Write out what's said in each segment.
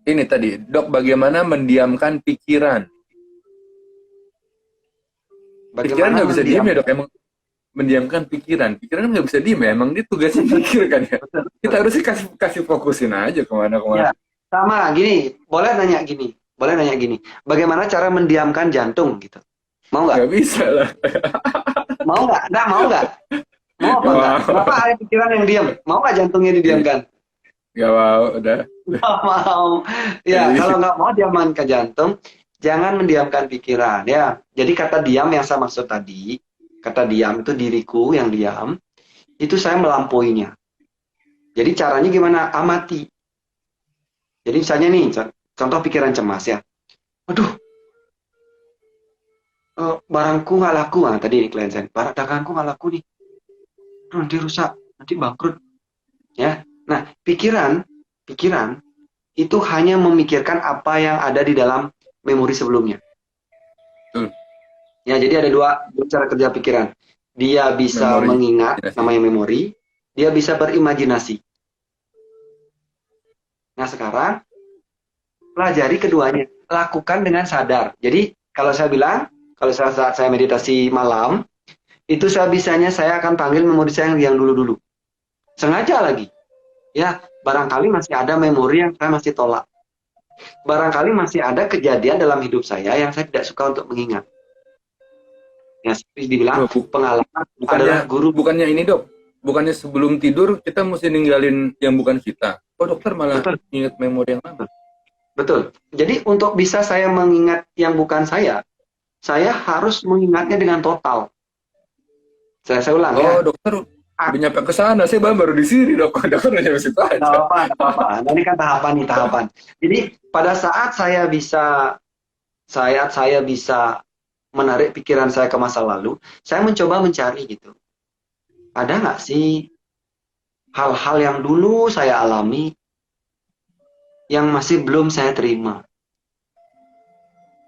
Ini tadi, dok, bagaimana mendiamkan pikiran? Pikiran Bagaimana nggak bisa diem ya dok, mendiamkan? emang mendiamkan pikiran. Pikiran kan nggak bisa diem ya, emang dia tugasnya mikir kan ya. Betul, Kita betul. harusnya kasih kasih fokusin aja kemana-kemana. Ya, sama gini. Boleh nanya gini. Boleh nanya gini. Bagaimana cara mendiamkan jantung gitu? Mau nggak? Nggak bisa lah. Mau nggak? Nggak mau nggak? Mau apa Nggak nggak? mau. Kenapa ada pikiran yang diam? Mau nggak jantungnya didiamkan? Nggak mau, udah. Nggak mau. Ya, kalau Iya. nggak mau diamankan jantung, jangan mendiamkan pikiran. Ya, jadi kata diam yang saya maksud tadi, kata diam itu diriku yang diam, itu saya melampauinya. Jadi caranya gimana? Amati. Jadi misalnya nih, contoh pikiran cemas ya. Aduh, barangku nggak laku. Nah, tadi nih klien saya, barang daganganku nggak laku nih. Aduh, nanti rusak, nanti bangkrut. Ya. Nah, pikiran itu hanya memikirkan apa yang ada di dalam memori sebelumnya. Betul. Ya, jadi ada dua cara kerja pikiran. Dia bisa Memori. mengingat, Imajinasi. namanya memori. Dia bisa berimajinasi. Nah, sekarang pelajari keduanya. Lakukan dengan sadar. Jadi, kalau saya bilang, kalau saat saya meditasi malam, itu saya bisanya saya akan panggil memori saya yang dulu-dulu. Sengaja lagi. Ya, barangkali masih ada memori yang saya masih tolak. Barangkali masih ada kejadian dalam hidup saya yang saya tidak suka untuk mengingat. Ya, seperti dibilang, Loh, pengalaman bukannya adalah guru. bukannya ini dok, bukannya sebelum tidur kita mesti ninggalin yang bukan kita. Oh dokter malah Betul, ingat memori yang lama. betul. Jadi untuk bisa saya mengingat yang bukan saya harus mengingatnya dengan total. Saya ulang ya. Oh dokter udah nyampe ke sana, saya baru di sini dok. Dokter udah nyampe situ Nggak aja. apa-apa, nggak apa-apa. Nah, ini kan tahapan nih, tahapan. Jadi pada saat saya bisa menarik pikiran saya ke masa lalu, saya mencoba mencari gitu. Ada nggak sih hal-hal yang dulu saya alami yang masih belum saya terima?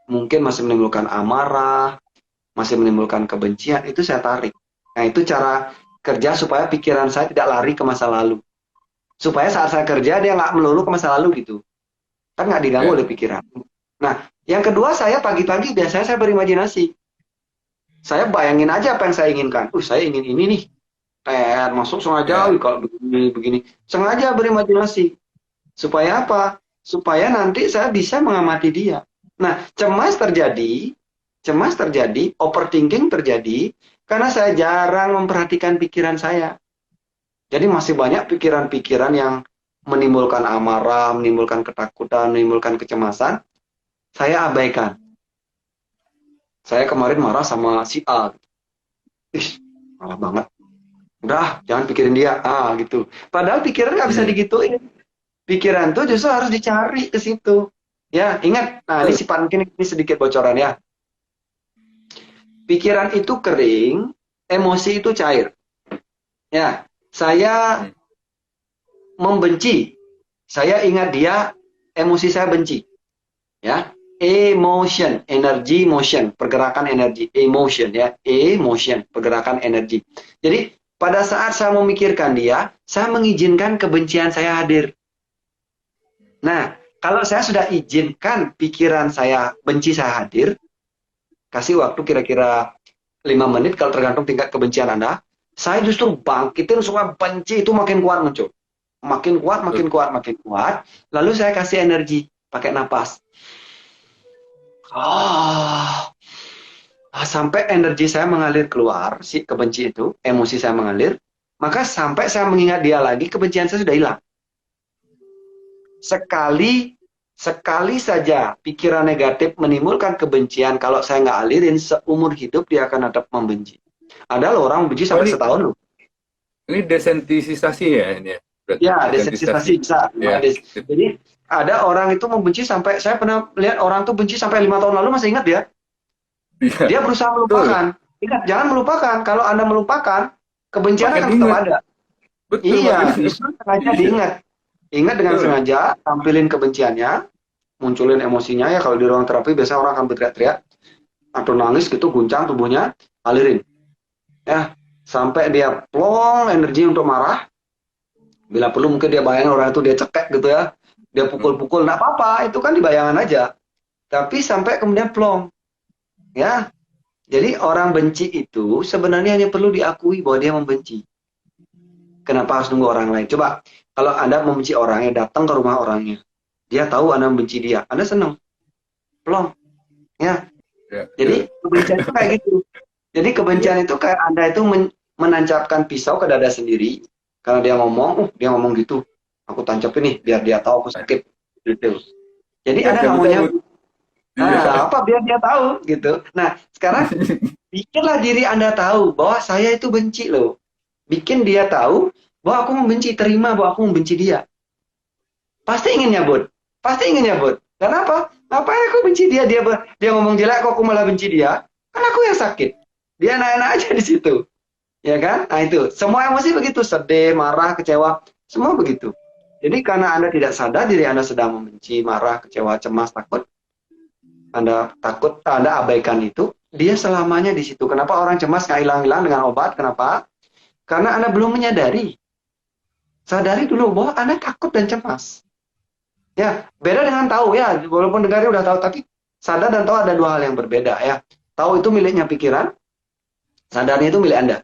Mungkin masih menimbulkan amarah, masih menimbulkan kebencian, itu saya tarik. Nah, itu cara kerja supaya pikiran saya tidak lari ke masa lalu. Supaya saat saya kerja, dia nggak melulu ke masa lalu gitu. Kan nggak diganggu Ya. oleh pikiran. Nah, yang kedua saya pagi-pagi biasanya saya berimajinasi. Saya bayangin aja apa yang saya inginkan. Saya ingin ini nih. Masuk sengaja, Ya. kalau begini, begini. Sengaja berimajinasi. Supaya apa? Supaya nanti saya bisa mengamati dia. Nah, cemas terjadi, overthinking terjadi, karena saya jarang memperhatikan pikiran saya. Jadi masih banyak pikiran-pikiran yang menimbulkan amarah, menimbulkan ketakutan, menimbulkan kecemasan, saya abaikan. Saya kemarin marah sama si A. Ih, marah banget. Udah, jangan pikirin dia. Gitu. Padahal pikiran nggak bisa Hmm. digituin. Pikiran tuh justru harus dicari ke situ. Ya, ingat. Nah, ini Betul. si mungkin ini sedikit bocoran ya. Pikiran itu kering, emosi itu cair. Ya, saya Hmm. membenci. Saya ingat dia, emosi saya benci. Ya, emotion, energi, motion, pergerakan energi, emotion ya, emotion, pergerakan energi. Jadi pada saat saya memikirkan dia, saya mengizinkan kebencian saya hadir. Nah, kalau saya sudah izinkan pikiran saya benci saya hadir, kasih waktu kira-kira 5 menit kalau tergantung tingkat kebencian Anda, saya justru bangkitin semua benci itu makin kuat muncul. Makin kuat, Betul. makin kuat, makin kuat. Lalu saya kasih energi, pakai napas. Ah, sampai energi saya mengalir keluar, si kebenci itu, emosi saya mengalir, maka sampai saya mengingat dia lagi, kebencian saya sudah hilang. Sekali sekali saja pikiran negatif menimbulkan kebencian, kalau saya nggak alirin, seumur hidup dia akan tetap membenci. Ada orang membenci Oh sampai ini setahun loh. ini desensitisasi ya ini ya. Berarti Ya, desensitisasi. desensitisasi bisa. Ya. Jadi ada orang itu membenci sampai, saya pernah lihat orang tuh benci sampai 5 tahun lalu masih ingat dia. Iya. Dia berusaha Betul. melupakan. Ingat, jangan melupakan. Kalau Anda melupakan, kebencian Makin akan tetap ingat. ada. Betul, makin Iya, ingat. justru sengaja Iya. diingat. Ingat dengan Betul. sengaja, tampilin kebenciannya, munculin emosinya ya. Kalau di ruang terapi biasanya orang akan berteriak-teriak atau nangis gitu, guncang tubuhnya, alirin. Ya, sampai dia plong energi untuk marah. Bila perlu mungkin dia bayangin orang itu dia cekek gitu ya. dia pukul-pukul, nggak apa-apa, itu kan di bayangan aja. Tapi sampai kemudian plong, ya. Jadi orang benci itu sebenarnya hanya perlu diakui bahwa dia membenci. Kenapa harus nunggu orang lain? Coba, kalau Anda membenci orangnya, datang ke rumah orangnya, dia tahu Anda membenci dia, Anda senang, plong, ya. Ya, Jadi betul. kebencian itu kayak gitu. Jadi kebencian itu kayak Anda itu menancapkan pisau ke dada sendiri, karena dia ngomong gitu, aku tancap ini biar dia tahu aku sakit, gitu. Jadi Biar Anda dia nggak mau cabut. nyambut, Iya. apa biar dia tahu, gitu. Nah, sekarang bikinlah diri Anda tahu bahwa saya itu benci loh. Bikin dia tahu bahwa aku membenci, terima bahwa aku membenci dia. Pasti ingin nyabut. Pasti ingin nyabut. Kenapa? Ngapain aku benci dia? Dia ngomong jelek kok aku malah benci dia? Kan aku yang sakit. Dia enak-enak aja di situ. Ya kan? Nah itu. Semua emosi begitu. Sedih, marah, kecewa. Semua begitu. Jadi karena Anda tidak sadar diri Anda sedang membenci, marah, kecewa, cemas, takut. Anda abaikan itu. Dia selamanya di situ. Kenapa orang cemas nggak hilang-hilang dengan obat? Kenapa? Karena Anda belum menyadari. Sadari dulu bahwa Anda takut dan cemas. Ya, beda dengan tahu ya, walaupun dengarnya udah tahu, tapi sadar dan tahu ada dua hal yang berbeda ya. Tahu itu miliknya pikiran, sadarnya itu milik Anda.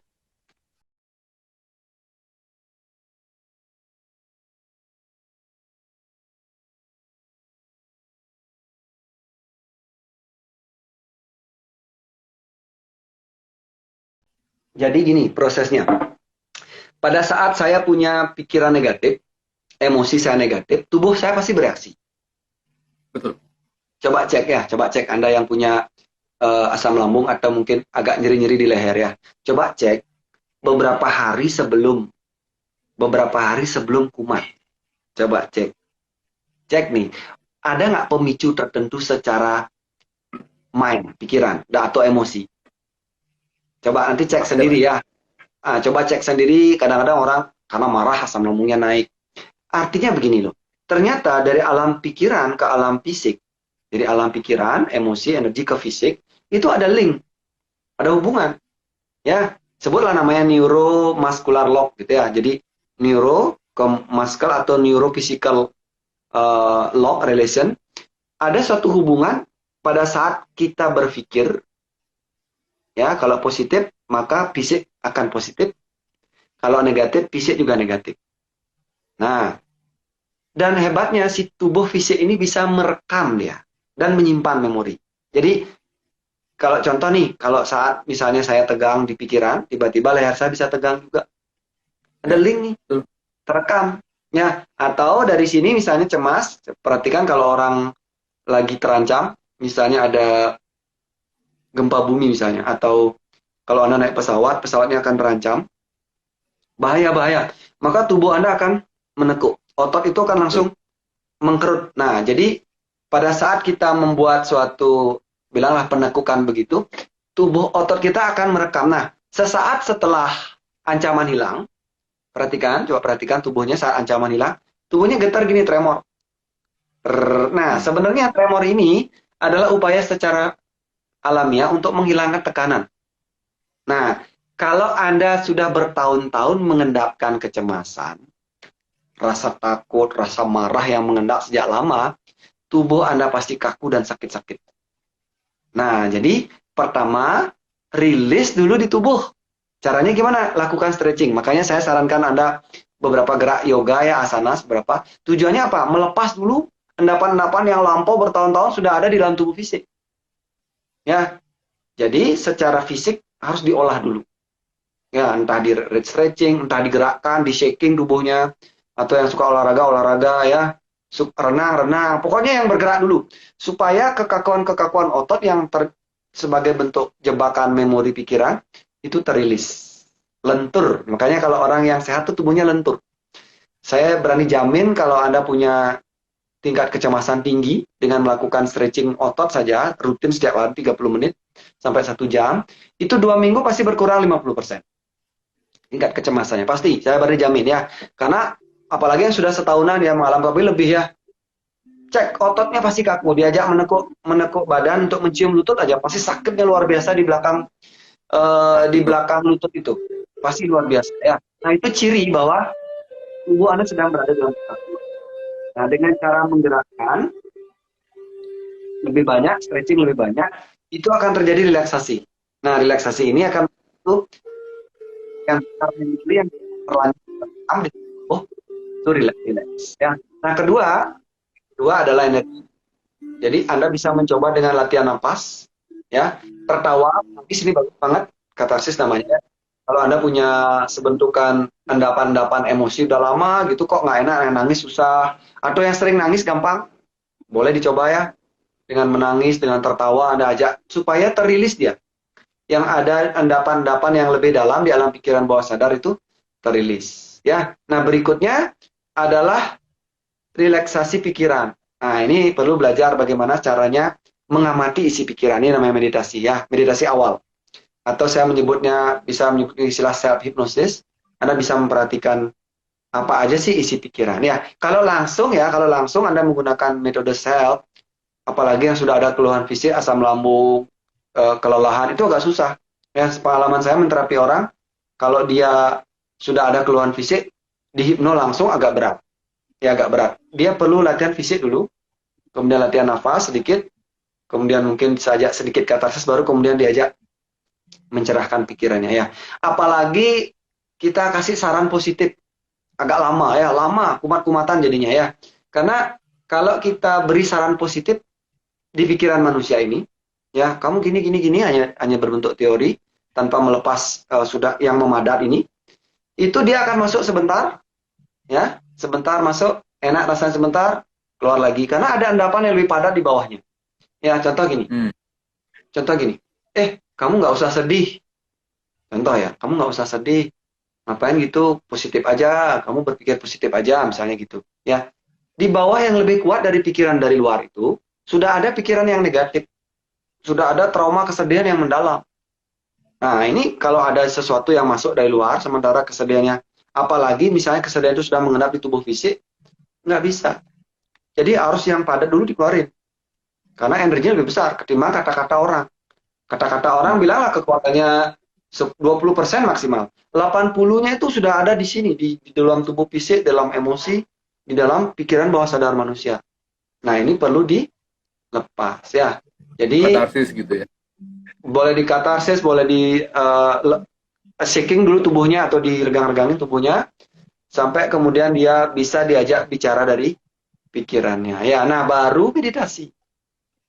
Jadi gini prosesnya. Pada saat saya punya pikiran negatif, emosi saya negatif, tubuh saya pasti bereaksi. Betul. Coba cek ya, coba cek Anda yang punya asam lambung atau mungkin agak nyeri-nyeri di leher ya. Coba cek beberapa hari sebelum kumat. Coba cek. Cek nih, ada nggak pemicu tertentu secara mind, pikiran, atau emosi? Coba nanti cek Pasti ada. sendiri ya. Coba cek sendiri, kadang-kadang orang karena marah asam lambungnya naik. Artinya begini loh, ternyata dari alam pikiran ke alam fisik, dari alam pikiran, emosi, energi ke fisik, itu ada link, ada hubungan. Ya, sebutlah namanya neuromuscular lock gitu ya. Jadi neuro ke muscle atau neurophysical lock relation, ada suatu hubungan pada saat kita berpikir, ya kalau positif maka fisik akan positif, kalau negatif fisik juga negatif. Nah, dan hebatnya si tubuh fisik ini bisa merekam dia dan menyimpan memori. Jadi kalau contoh nih, kalau saat misalnya saya tegang di pikiran, tiba-tiba leher saya bisa tegang juga. Ada Ya, link nih, betul. terekam. Ya, atau dari sini misalnya cemas, perhatikan kalau orang lagi terancam, misalnya ada gempa bumi misalnya, atau kalau Anda naik pesawat, pesawatnya akan terancam, bahaya-bahaya. Maka tubuh Anda akan menekuk. Otot itu akan Betul. langsung mengkerut. Nah, jadi pada saat kita membuat suatu, bilanglah penekukan begitu, tubuh otot kita akan merekam. Nah, sesaat setelah ancaman hilang, perhatikan, coba perhatikan tubuhnya saat ancaman hilang, tubuhnya getar gini, tremor. Nah, Hmm. sebenarnya tremor ini adalah upaya secara alamiah untuk menghilangkan tekanan. Nah, kalau Anda sudah bertahun-tahun mengendapkan kecemasan, rasa takut, rasa marah yang mengendap sejak lama, tubuh Anda pasti kaku dan sakit-sakit. Nah, jadi pertama, rilis dulu di tubuh. Caranya gimana? Lakukan stretching. Makanya saya sarankan Anda beberapa gerak yoga ya, asana, beberapa. Tujuannya apa? Melepas dulu endapan-endapan yang lampau bertahun-tahun sudah ada di dalam tubuh fisik. Ya, jadi secara fisik harus diolah dulu. Ya, entah di stretching, entah digerakkan, di shaking tubuhnya, atau yang suka olahraga ya, renang, pokoknya yang bergerak dulu, supaya kekakuan-kekakuan otot yang sebagai bentuk jebakan memori pikiran itu terilis, lentur. Makanya kalau orang yang sehat itu tubuhnya lentur. Saya berani jamin kalau Anda punya tingkat kecemasan tinggi dengan melakukan stretching otot saja rutin setiap hari 30 menit sampai 1 jam, itu 2 minggu pasti berkurang 50%. Tingkat kecemasannya pasti, saya berani jamin ya, karena apalagi yang sudah setahunan ya mengalami, tapi lebih ya, cek ototnya pasti kaku, diajak menekuk menekuk badan untuk mencium lutut aja pasti sakitnya luar biasa di Pasti kok. belakang lutut itu pasti luar biasa ya. Nah itu ciri bahwa tubuh Anda sedang berada dalam kekakuan. Nah, dengan cara menggerakkan lebih banyak, stretching lebih banyak, itu akan terjadi relaksasi. Nah, relaksasi ini akan membantu yang permanently yang berlanjut di tubuh itu relax ya. Nah, kedua adalah energi. Jadi Anda bisa mencoba dengan latihan napas ya, tertawa, nangis ini bagus banget, katarsis namanya. Kalau Anda punya sebentukan endapan-endapan emosi udah lama gitu kok nggak enak, yang nangis susah, atau yang sering nangis gampang, boleh dicoba ya. Dengan menangis, dengan tertawa Anda ajak supaya terilis dia. Yang ada endapan-endapan yang lebih dalam di alam pikiran bawah sadar itu terilis ya. Nah, berikutnya adalah relaksasi pikiran. Nah, ini perlu belajar bagaimana caranya mengamati isi pikiran. Ini namanya meditasi ya, meditasi awal. Atau saya bisa menyebut istilah self hypnosis. Anda bisa memperhatikan apa aja sih isi pikiran ya. Kalau langsung Anda menggunakan metode self, apalagi yang sudah ada keluhan fisik, asam lambung, kelelahan, itu agak susah. Ya, pengalaman saya menterapi orang, kalau dia sudah ada keluhan fisik, dihipno langsung agak berat. Ya, agak berat. Dia perlu latihan fisik dulu, kemudian latihan nafas sedikit, kemudian mungkin saja sedikit katarsis, baru kemudian diajak mencerahkan pikirannya ya. Apalagi kita kasih saran positif, agak lama ya, lama, kumat-kumatan jadinya ya. Karena kalau kita beri saran positif di pikiran manusia ini, ya kamu gini hanya berbentuk teori tanpa melepas sudah yang memadat ini, itu dia akan masuk sebentar, ya sebentar masuk, enak rasanya sebentar, keluar lagi karena ada endapan yang lebih padat di bawahnya. Ya contoh gini, kamu nggak usah sedih, contoh ya, kamu nggak usah sedih, ngapain gitu, positif aja, kamu berpikir positif aja misalnya gitu, ya. Di bawah yang lebih kuat dari pikiran dari luar itu sudah ada pikiran yang negatif, sudah ada trauma kesedihan yang mendalam. Nah, ini kalau ada sesuatu yang masuk dari luar, sementara kesedihannya, apalagi misalnya kesedihan itu sudah mengendap di tubuh fisik, nggak bisa. Jadi harus yang padat dulu dikeluarin. Karena energinya lebih besar ketimbang kata-kata orang. Kata-kata orang bilanglah kekuatannya 20% maksimal. 80-nya itu sudah ada di sini, di dalam tubuh fisik, dalam emosi, di dalam pikiran bawah sadar manusia. Nah, ini perlu dilepas ya. Jadi Katarsis gitu ya. boleh di katarsis, boleh di shaking dulu tubuhnya atau diregang-regangin tubuhnya sampai kemudian dia bisa diajak bicara dari pikirannya. Ya, nah baru meditasi.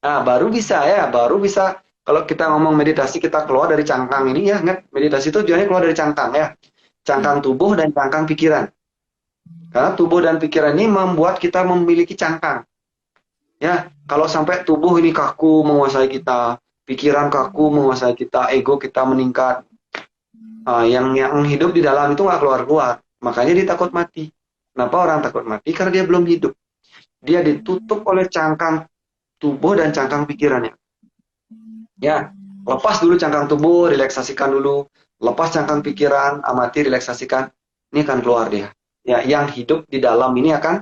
Nah, baru bisa kalau kita ngomong meditasi kita keluar dari cangkang ini ya, ingat meditasi itu tujuannya keluar dari cangkang ya. Cangkang tubuh dan cangkang pikiran. Karena tubuh dan pikiran ini membuat kita memiliki cangkang. Ya, kalau sampai tubuh ini kaku menguasai kita, pikiran kaku menguasai kita, ego kita meningkat. Yang hidup di dalam itu nggak keluar-keluar. Makanya dia takut mati. Kenapa orang takut mati? Karena dia belum hidup. Dia ditutup oleh cangkang tubuh dan cangkang pikirannya. Ya, lepas dulu cangkang tubuh, relaksasikan dulu. Lepas cangkang pikiran, amati, relaksasikan. Ini akan keluar dia. Ya, yang hidup di dalam ini akan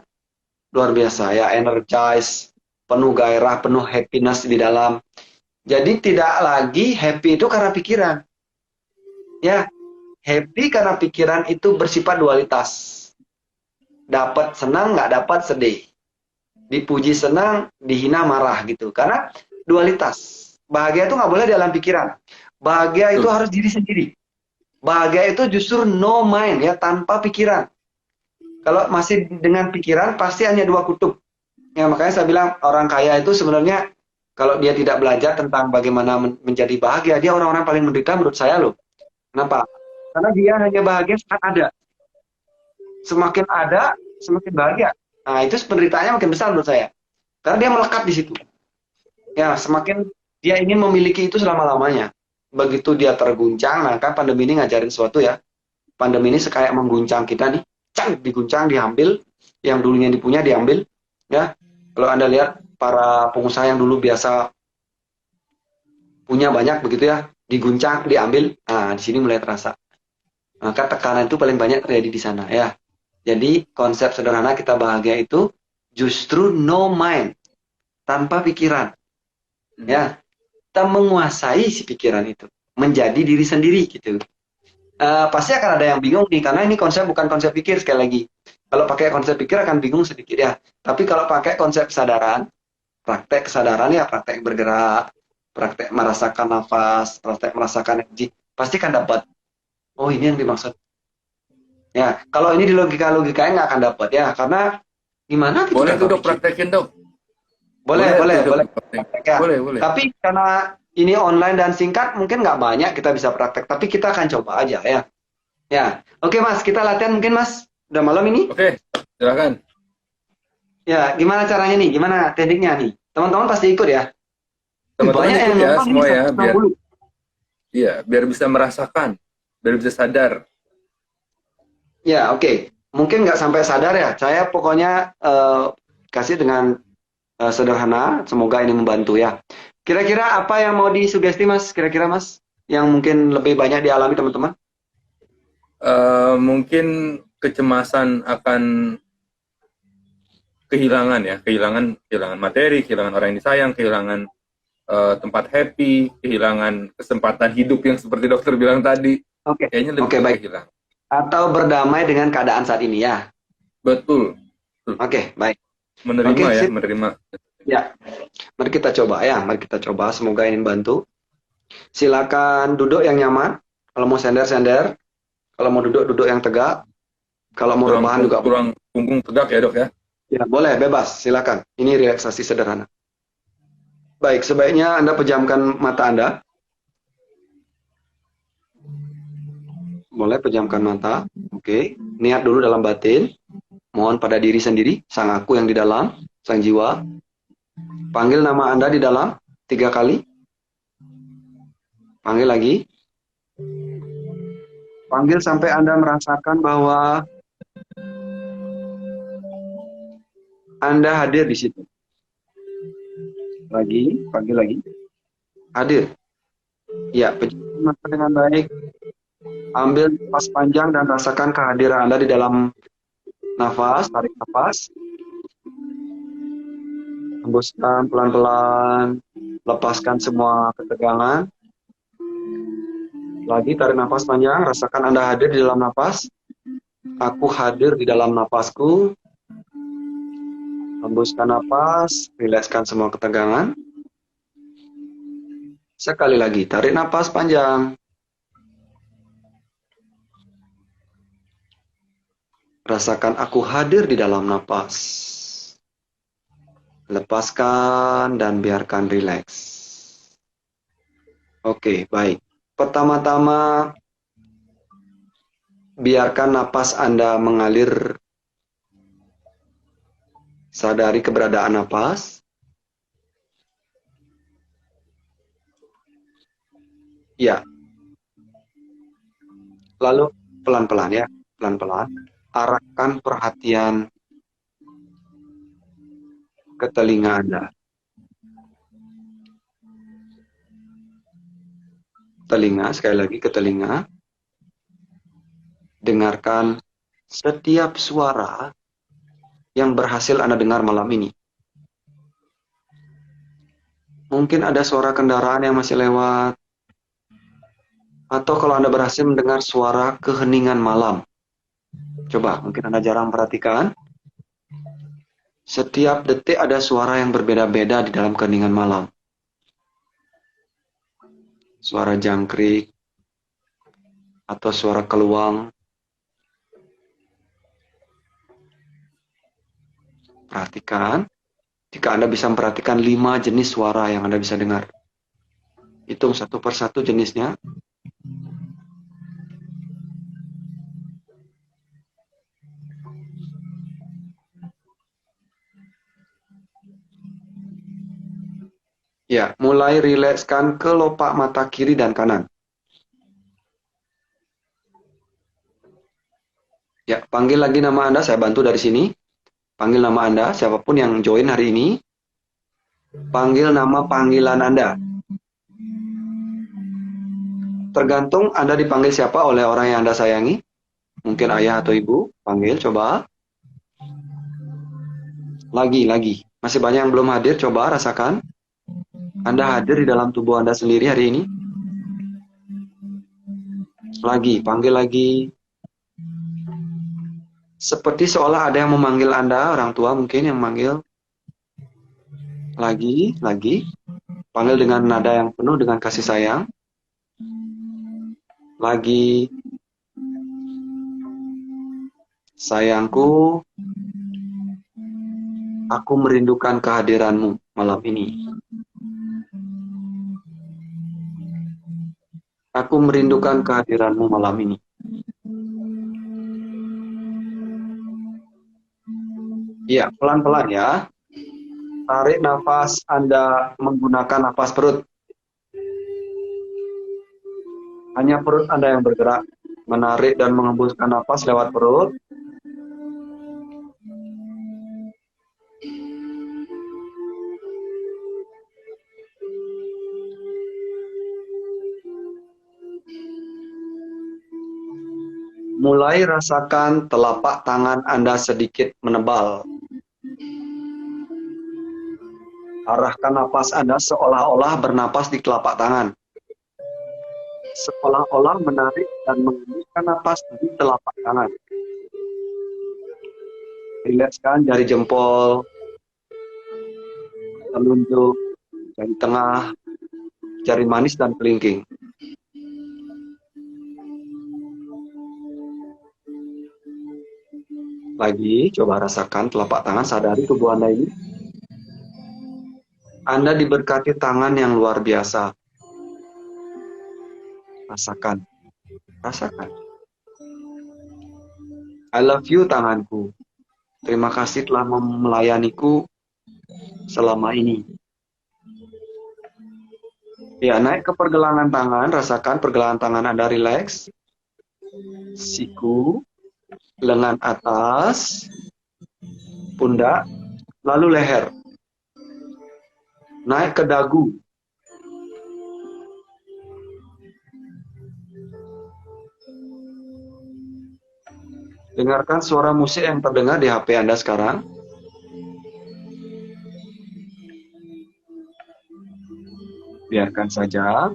luar biasa ya, energize, penuh gairah, penuh happiness di dalam. Jadi tidak lagi happy itu karena pikiran. Ya, happy karena pikiran itu bersifat dualitas. Dapat senang, nggak dapat sedih. Dipuji senang, dihina marah gitu. Karena dualitas. Bahagia itu nggak boleh di alam pikiran. Bahagia itu harus diri sendiri. Bahagia itu justru no mind ya, tanpa pikiran. Kalau masih dengan pikiran pasti hanya dua kutub. Ya, makanya saya bilang orang kaya itu sebenarnya kalau dia tidak belajar tentang bagaimana menjadi bahagia, dia orang-orang paling menderita menurut saya loh. Kenapa? Karena dia hanya bahagia saat ada. Semakin ada, semakin bahagia. Nah, itu penderitaannya makin besar menurut saya. Karena dia melekat di situ. Ya, semakin dia ingin memiliki itu selama-lamanya. Begitu dia terguncang, nah kan pandemi ini ngajarin sesuatu ya. Pandemi ini kayak mengguncang kita nih. Diguncang, diambil, yang dulunya dipunya diambil, ya. Kalau Anda lihat para pengusaha yang dulu biasa punya banyak begitu ya, diguncang, diambil, nah di sini mulai terasa. Maka tekanan itu paling banyak terjadi di sana ya. Jadi konsep sederhana kita bahagia itu justru no mind, tanpa pikiran, ya. Kita menguasai si pikiran itu, menjadi diri sendiri gitu. Pasti akan ada yang bingung nih, karena ini konsep bukan konsep pikir sekali lagi. Kalau pakai konsep pikir akan bingung sedikit ya. Tapi kalau pakai konsep kesadaran, praktek kesadaran ya praktek bergerak, praktek merasakan nafas, praktek merasakan energi, pasti kan dapat. Oh ini yang dimaksud. Ya, kalau ini di logika-logikanya nggak akan dapat ya, karena gimana kita Boleh tuh tanpa dok pikir. praktekin dok. Boleh, boleh, Tuh dok boleh praktek. praktek ya. Boleh. Tapi karena ini online dan singkat, mungkin nggak banyak kita bisa praktek. Tapi kita akan coba aja ya. Ya, oke Mas, kita latihan mungkin Mas. Udah malam ini. Oke, silakan. Ya, gimana caranya nih? Gimana tekniknya nih? Teman-teman pasti ikut ya. Teman-teman Banyak ikut yang ya nonton ini semua ya, biar 160. biar bisa merasakan, biar bisa sadar. Ya, oke. Mungkin nggak sampai sadar ya. Saya pokoknya kasih dengan sederhana. Semoga ini membantu ya. Kira-kira apa yang mau disugesti Mas? Kira-kira Mas? Yang mungkin lebih banyak dialami teman-teman? Mungkin kecemasan akan kehilangan materi, kehilangan orang yang disayang, kehilangan tempat happy, kehilangan kesempatan hidup yang seperti dokter bilang tadi. Oke. Kayaknya lebih Oke, baik. kehilangan. Atau berdamai dengan keadaan saat ini ya. Betul. Oke, baik. Menerima Oke, ya, sip. menerima. Ya. Mari kita coba ya. Mari kita coba. Semoga ini membantu. Silakan duduk yang nyaman. Kalau mau sender-sender. Kalau mau duduk yang tegak. Kalau mau rebahan juga. Kurang punggung tegak ya dok ya. Ya, boleh, bebas. Silakan. Ini relaksasi sederhana. Baik, sebaiknya Anda pejamkan mata Anda. Boleh pejamkan mata. Oke. Niat dulu dalam batin. Mohon pada diri sendiri, sang aku yang di dalam, sang jiwa. Panggil nama Anda di dalam 3 kali. Panggil lagi. Panggil sampai Anda merasakan bahwa Anda hadir di situ. Lagi, panggil lagi. Hadir. Ya, pejamkan mata dengan baik. Ambil nafas panjang dan rasakan kehadiran Anda di dalam nafas. Tarik nafas. Hembuskan pelan-pelan. Lepaskan semua ketegangan. Lagi tarik nafas panjang. Rasakan Anda hadir di dalam nafas. Aku hadir di dalam nafasku. Hembuskan nafas. Rilekskan semua ketegangan. Sekali lagi. Tarik nafas panjang. Rasakan aku hadir di dalam napas. Lepaskan dan biarkan rileks. Oke, baik. Pertama-tama, biarkan napas Anda mengalir. Sadari keberadaan napas. Ya. Lalu pelan-pelan ya, pelan-pelan. Arahkan perhatian ke telinga Anda. Telinga, sekali lagi ke telinga. Dengarkan setiap suara yang berhasil Anda dengar malam ini. Mungkin ada suara kendaraan yang masih lewat. Atau kalau Anda berhasil mendengar suara keheningan malam. Coba, mungkin Anda jarang perhatikan. Setiap detik ada suara yang berbeda-beda di dalam keheningan malam. Suara jangkrik, atau suara keluang. Perhatikan. Jika Anda bisa memperhatikan 5 jenis suara yang Anda bisa dengar. Hitung satu persatu jenisnya. Ya, mulai rilekskan kelopak mata kiri dan kanan. Ya, panggil lagi nama Anda, saya bantu dari sini. Panggil nama Anda, siapapun yang join hari ini. Panggil nama panggilan Anda. Tergantung Anda dipanggil siapa oleh orang yang Anda sayangi. Mungkin ayah atau ibu. Panggil, coba. Lagi. Masih banyak yang belum hadir, coba rasakan. Anda hadir di dalam tubuh Anda sendiri hari ini. Lagi, panggil lagi. Seperti seolah ada yang memanggil Anda, orang tua mungkin yang manggil. Lagi. Panggil dengan nada yang penuh dengan kasih sayang. Lagi. Sayangku, aku merindukan kehadiranmu malam ini. Aku merindukan kehadiranmu malam ini. Iya, pelan-pelan ya. Tarik nafas Anda menggunakan nafas perut. Hanya perut Anda yang bergerak. Menarik dan mengembuskan nafas lewat perut. Mulai rasakan telapak tangan Anda sedikit menebal. Arahkan napas Anda seolah-olah bernapas di telapak tangan. Seolah-olah menarik dan mengembuskan napas di telapak tangan. Rilekskan jari jempol, telunjuk, jari tengah, jari manis dan kelingking. Lagi, coba rasakan telapak tangan, sadari tubuh Anda ini. Anda diberkati tangan yang luar biasa. Rasakan. I love you tanganku. Terima kasih telah melayaniku selama ini. Ya, naik ke pergelangan tangan, rasakan pergelangan tangan Anda rileks. Siku, lengan atas, pundak, lalu leher. Naik ke dagu. Dengarkan suara musik yang terdengar di HP Anda sekarang. Biarkan saja.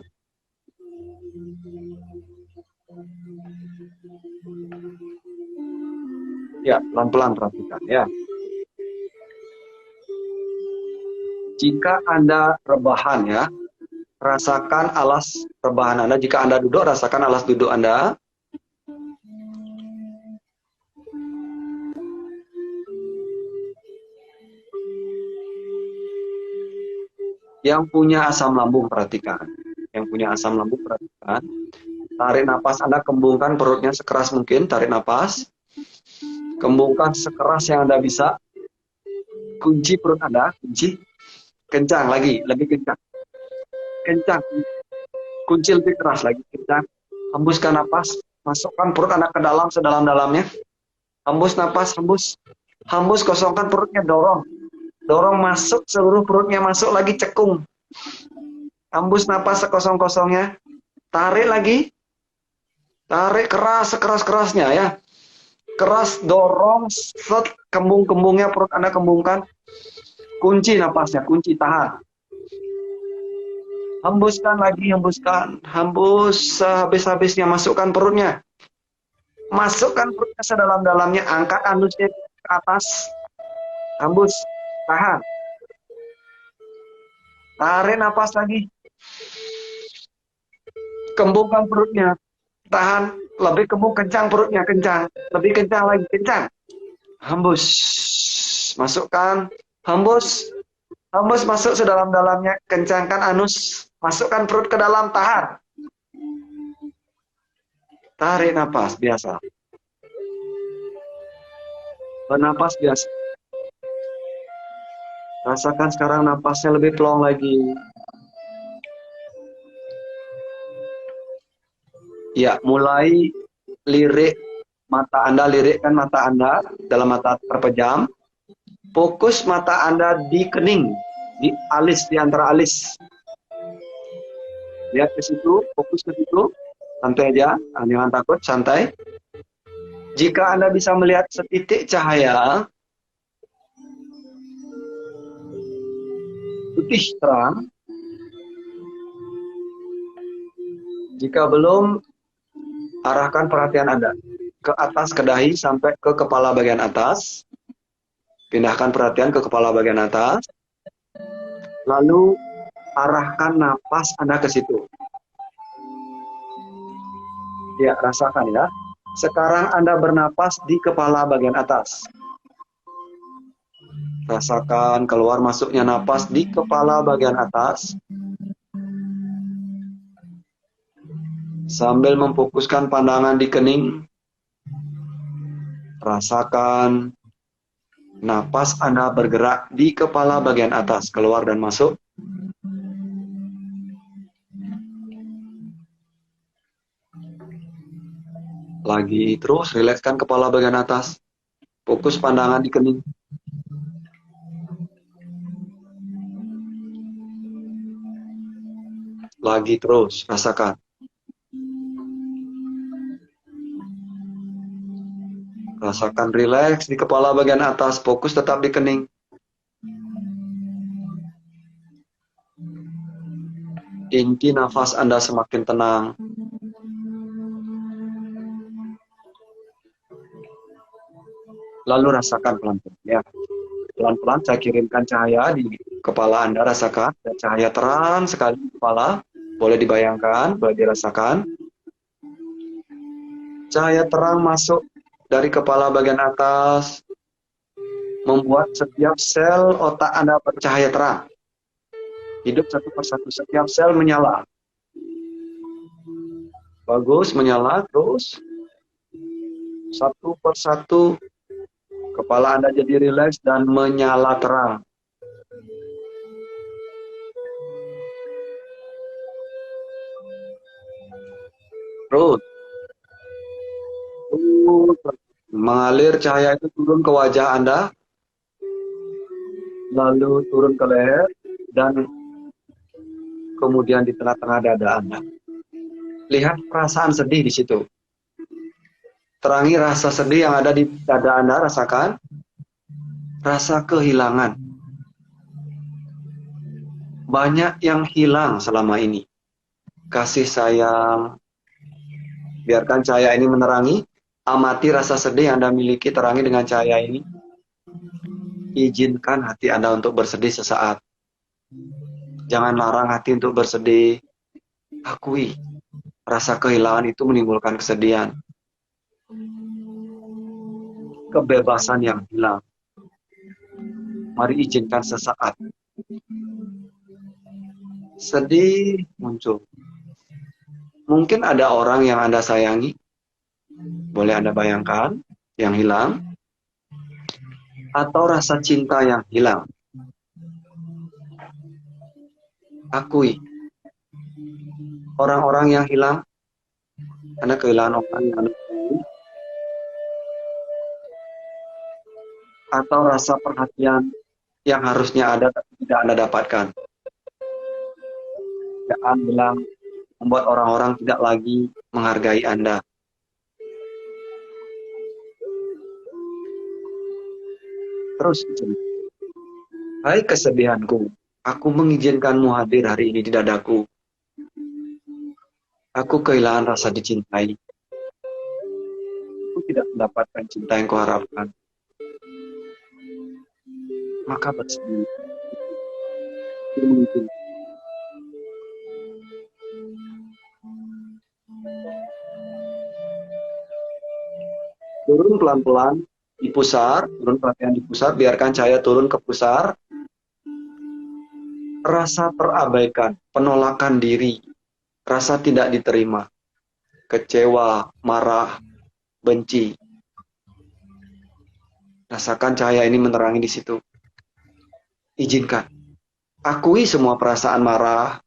Ya, pelan-pelan perhatikan ya. Jika Anda rebahan ya, rasakan alas rebahan Anda. Jika Anda duduk, rasakan alas duduk Anda. Yang punya asam lambung, perhatikan. Yang punya asam lambung, perhatikan. Tarik napas Anda, kembungkan perutnya sekeras mungkin. Tarik napas. Kembungkan sekeras yang Anda bisa. Kunci perut Anda, kunci. Kencang lagi, lebih kencang. Kencang. Kunci lebih keras lagi, kencang. Hembuskan napas. Masukkan perut Anda ke dalam, sedalam-dalamnya. Hembus napas, hembus. Hembus, kosongkan perutnya, dorong. Dorong masuk, seluruh perutnya masuk lagi, cekung. Hembus napas sekosong-kosongnya. Tarik lagi. Tarik keras, sekeras-kerasnya ya. Keras, dorong, set, kembung-kembungnya perut Anda kembungkan. Kunci napasnya, kunci, tahan. Hembuskan lagi, hembuskan. Hembus sehabis-habisnya, masukkan perutnya. Masukkan perutnya sedalam-dalamnya, angkat anusnya ke atas. Hembus, tahan. Tarik napas lagi. Kembungkan perutnya. Tahan, lebih kembung, kencang perutnya, kencang. Lebih kencang lagi, kencang. Hembus. Masukkan, hembus. Hembus masuk sedalam-dalamnya, kencangkan anus. Masukkan perut ke dalam, tahan. Tarik napas, biasa. Bernapas biasa. Rasakan sekarang napasnya lebih plong lagi. Ya, mulai lirik mata Anda, lirikkan mata Anda dalam mata terpejam. Fokus mata Anda di kening, di alis, di antara alis. Lihat ke situ, fokus ke situ. Santai aja, jangan takut, santai. Jika Anda bisa melihat setitik cahaya putih terang, jika belum, arahkan perhatian Anda ke atas ke dahi sampai ke kepala bagian atas. Pindahkan perhatian ke kepala bagian atas. Lalu arahkan napas Anda ke situ. Ya, rasakan ya. Sekarang Anda bernapas di kepala bagian atas. Rasakan keluar masuknya napas di kepala bagian atas. Sambil memfokuskan pandangan di kening. Rasakan napas Anda bergerak di kepala bagian atas, keluar dan masuk. Lagi terus rilekskan kepala bagian atas. Fokus pandangan di kening. Lagi terus rasakan. Rasakan rileks di kepala bagian atas, fokus tetap di kening. Inti nafas Anda semakin tenang. Lalu rasakan pelan-pelan ya. Pelan-pelan saya kirimkan cahaya di kepala Anda, rasakan. Ada cahaya terang sekali di kepala. Boleh dibayangkan, boleh dirasakan. Cahaya terang masuk dari kepala bagian atas, membuat setiap sel otak Anda bercahaya terang. Hidup satu persatu, setiap sel menyala. Bagus, menyala terus. Satu persatu, kepala Anda jadi rileks dan menyala terang. Terus. Mengalir cahaya itu turun ke wajah Anda, lalu turun ke leher, dan kemudian di tengah-tengah dada Anda. Lihat perasaan sedih di situ. Terangi rasa sedih yang ada di dada Anda, rasakan. Rasa kehilangan. Banyak yang hilang selama ini. Kasih sayang. Biarkan cahaya ini menerangi. Amati rasa sedih yang Anda miliki, terangi dengan cahaya ini. Izinkan hati Anda untuk bersedih sesaat. Jangan larang hati untuk bersedih. Akui. Rasa kehilangan itu menimbulkan kesedihan. Kebebasan yang hilang. Mari izinkan sesaat. Sedih muncul. Mungkin ada orang yang Anda sayangi. Boleh Anda bayangkan yang hilang. Atau rasa cinta yang hilang. Akui. Orang-orang yang hilang. Anda kehilangan orang yang Anda sayangi. Atau rasa perhatian yang harusnya ada tapi tidak Anda dapatkan. Jangan bilang membuat orang-orang tidak lagi menghargai Anda. Terus, hai kesedihanku, aku mengizinkanmu hadir hari ini di dadaku. Aku kehilangan rasa dicintai. Aku tidak mendapatkan cinta yang kuharapkan. Maka bersedih. Turun pelan-pelan di pusar, turun perhatian di pusar, biarkan cahaya turun ke pusar. Rasa terabaikan, penolakan diri, rasa tidak diterima, kecewa, marah, benci. Rasakan cahaya ini menerangi di situ. Izinkan. Akui semua perasaan marah,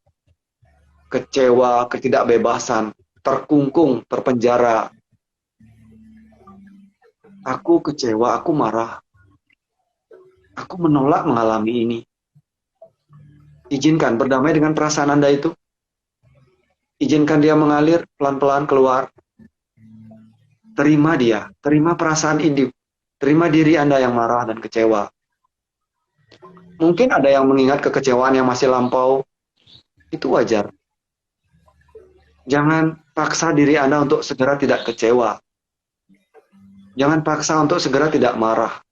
kecewa, ketidakbebasan, terkungkung, terpenjara. Aku kecewa, aku marah. Aku menolak mengalami ini. Izinkan berdamai dengan perasaan Anda itu. Izinkan dia mengalir pelan-pelan keluar. Terima dia, terima perasaan ini. Terima diri Anda yang marah dan kecewa. Mungkin ada yang mengingat kekecewaan yang masih lampau. Itu wajar. Jangan paksa diri Anda untuk segera tidak kecewa. Jangan paksa untuk segera tidak marah.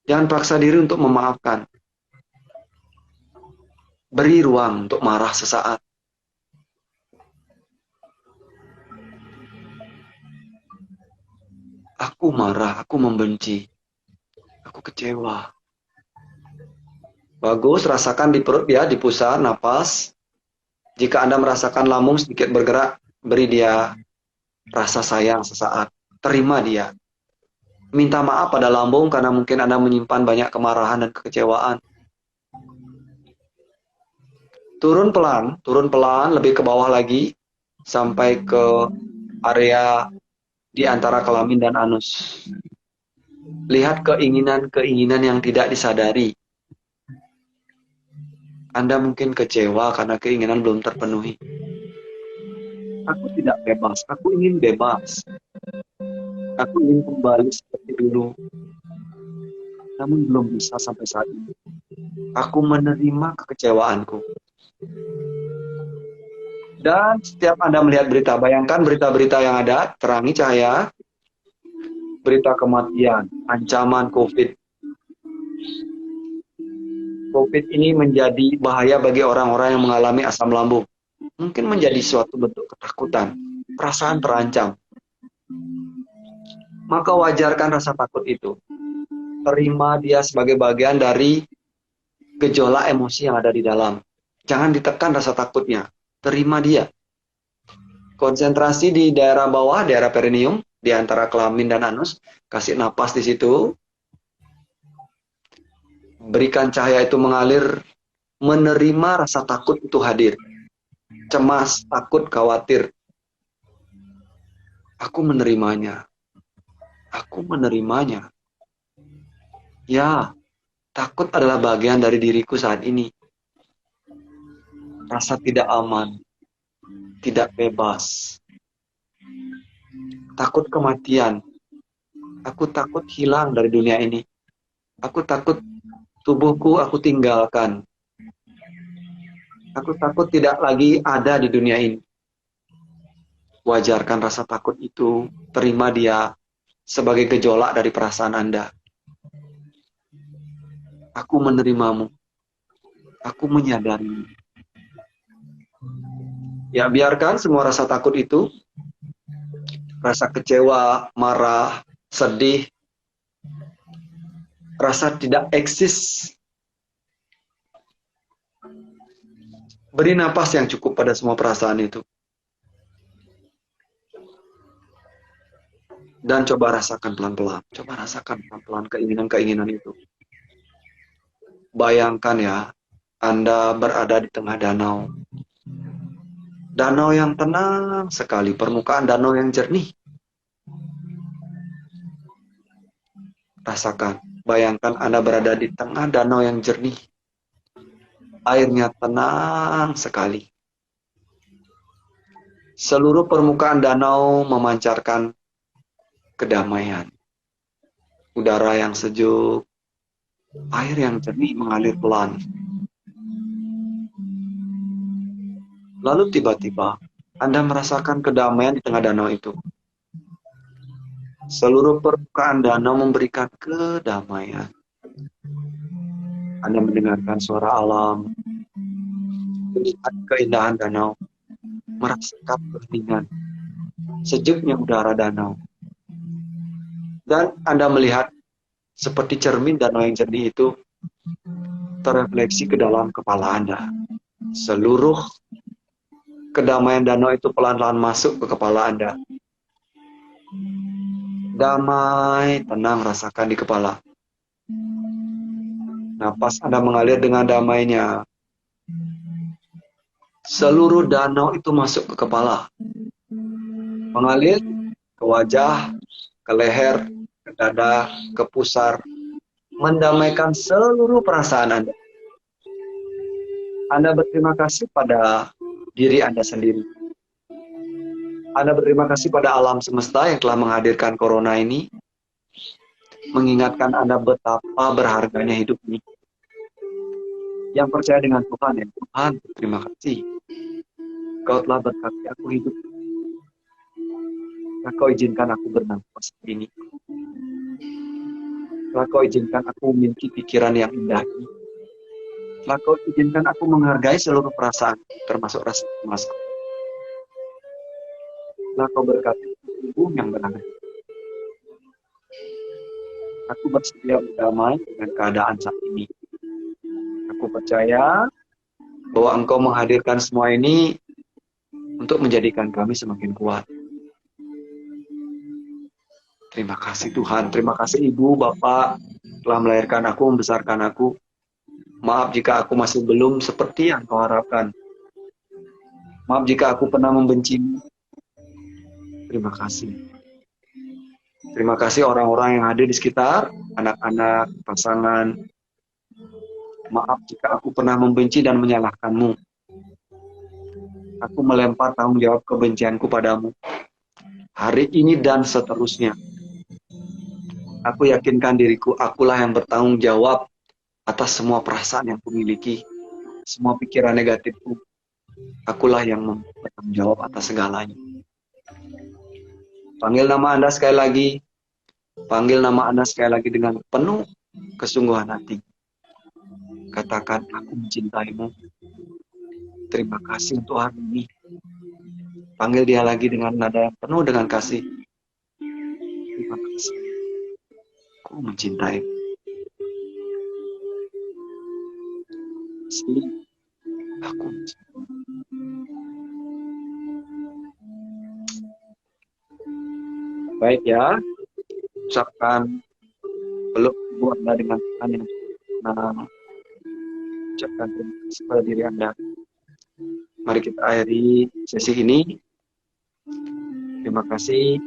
Jangan paksa diri untuk memaafkan. Beri ruang untuk marah sesaat. Aku marah, aku membenci, aku kecewa. Bagus, rasakan di perut ya, di pusat, napas. Jika Anda merasakan lambung sedikit bergerak, beri dia rasa sayang sesaat. Terima dia. Minta maaf pada lambung karena mungkin Anda menyimpan banyak kemarahan dan kekecewaan. Turun pelan, lebih ke bawah lagi, sampai ke area di antara kelamin dan anus. Lihat keinginan-keinginan yang tidak disadari. Anda mungkin kecewa karena keinginan belum terpenuhi. Aku tidak bebas, aku ingin bebas. Aku ingin kembali seperti dulu, namun belum bisa sampai saat ini. Aku menerima kekecewaanku. Dan setiap Anda melihat berita, bayangkan berita-berita yang ada, terangi cahaya, berita kematian, ancaman COVID. COVID ini menjadi bahaya bagi orang-orang yang mengalami asam lambung. Mungkin menjadi suatu bentuk ketakutan, perasaan terancam. Maka wajarkan rasa takut itu. Terima dia sebagai bagian dari gejolak emosi yang ada di dalam. Jangan ditekan rasa takutnya. Terima dia. Konsentrasi di daerah bawah, daerah perineum, di antara kelamin dan anus. Kasih napas di situ. Berikan cahaya itu mengalir, menerima rasa takut itu hadir. Cemas, takut, khawatir. Aku menerimanya. Aku menerimanya. Ya, takut adalah bagian dari diriku saat ini. Rasa tidak aman, tidak bebas. Takut kematian. Aku takut hilang dari dunia ini. Aku takut tubuhku aku tinggalkan. Aku takut tidak lagi ada di dunia ini. Wajarkan rasa takut itu, terima dia sebagai gejolak dari perasaan Anda. Aku menerimamu. Aku menyadarimu. Ya, biarkan semua rasa takut itu, rasa kecewa, marah, sedih, rasa tidak eksis. Beri napas yang cukup pada semua perasaan itu. Dan coba rasakan pelan-pelan. Coba rasakan pelan-pelan keinginan-keinginan itu. Bayangkan ya, Anda berada di tengah danau. Danau yang tenang sekali, permukaan danau yang jernih. Rasakan, bayangkan Anda berada di tengah danau yang jernih. Airnya tenang sekali. Seluruh permukaan danau memancarkan kedamaian. Udara yang sejuk, air yang jernih mengalir pelan. Lalu tiba-tiba, Anda merasakan kedamaian di tengah danau itu. Seluruh permukaan danau memberikan kedamaian. Anda mendengarkan suara alam, melihat keindahan danau, merasakan keheningan, sejuknya udara danau. Dan Anda melihat seperti cermin danau yang jernih itu terrefleksi ke dalam kepala Anda. Seluruh kedamaian danau itu pelan-pelan masuk ke kepala Anda. Damai, tenang rasakan di kepala. Napas Anda mengalir dengan damainya. Seluruh danau itu masuk ke kepala. Mengalir ke wajah, ke leher, ke dada, ke pusar. Mendamaikan seluruh perasaan Anda. Anda berterima kasih pada diri Anda sendiri. Anda berterima kasih pada alam semesta yang telah menghadirkan corona ini, mengingatkan Anda betapa berharganya hidup ini. Yang percaya dengan Tuhan, ya Tuhan, terima kasih. Kau telah berkati aku hidup. Kau izinkan aku bernafas ini. Telah Kau izinkan aku memiliki pikiran yang indah ini. Telah Kau izinkan aku menghargai seluruh perasaan, termasuk rasa cemasku. Telah Kau berkati tubuh yang berada. Aku bersedia berdamai dengan keadaan saat ini. Aku percaya bahwa Engkau menghadirkan semua ini untuk menjadikan kami semakin kuat. Terima kasih Tuhan, terima kasih Ibu, Bapak telah melahirkan aku, membesarkan aku. Maaf jika aku masih belum seperti yang Kau harapkan. Maaf jika aku pernah membencimu. Terima kasih. Terima kasih orang-orang yang hadir di sekitar, anak-anak, pasangan. Maaf jika aku pernah membenci dan menyalahkanmu. Aku melempar tanggung jawab kebencianku padamu. Hari ini dan seterusnya. Aku yakinkan diriku, akulah yang bertanggung jawab atas semua perasaan yang kumiliki, semua pikiran negatifku. Akulah yang bertanggung jawab atas segalanya. Panggil nama Anda sekali lagi. Panggil nama Anda sekali lagi dengan penuh kesungguhan hati. Katakan, aku mencintaimu. Terima kasih untuk hari ini. Panggil dia lagi dengan nada yang penuh dengan kasih. Terima kasih. Aku mencintaimu. Aku mencintaimu. Baik ya. Ucapkan peluk ibu Anda dengan tangan yang tenang. Ucapkan terima kasih pada diri Anda. Mari kita akhiri sesi ini. Terima kasih.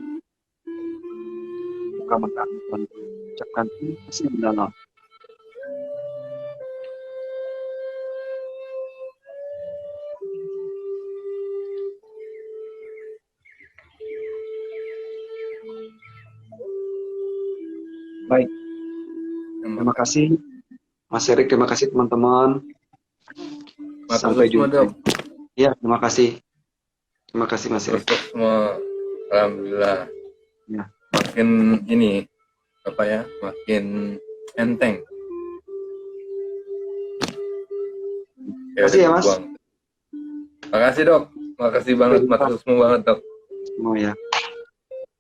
Buka mata Anda. Ucapkan terima kasih mendalam. Baik. Terima kasih Mas Erik, terima kasih teman-teman. Sampai jumpa. Ya, terima kasih. Terima kasih Mas Erik. Untuk semua, alhamdulillah. Ya. Makin ini apa ya? Makin enteng. Terima kasih ya Mas. Makasih Dok. Makasih banget, matur semua banget Dok. Semua ya.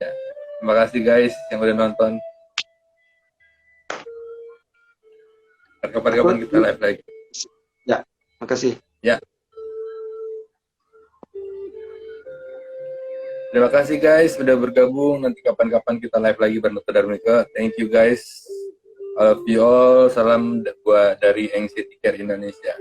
Ya. Terima kasih guys yang udah nonton. Kapan-kapan kita live lagi. Ya, makasih. Ya. Terima kasih guys sudah bergabung. Nanti kapan-kapan kita live lagi bareng Dr. Darmika. Thank you guys. I love you all. Salam buat dari NCT Care Indonesia.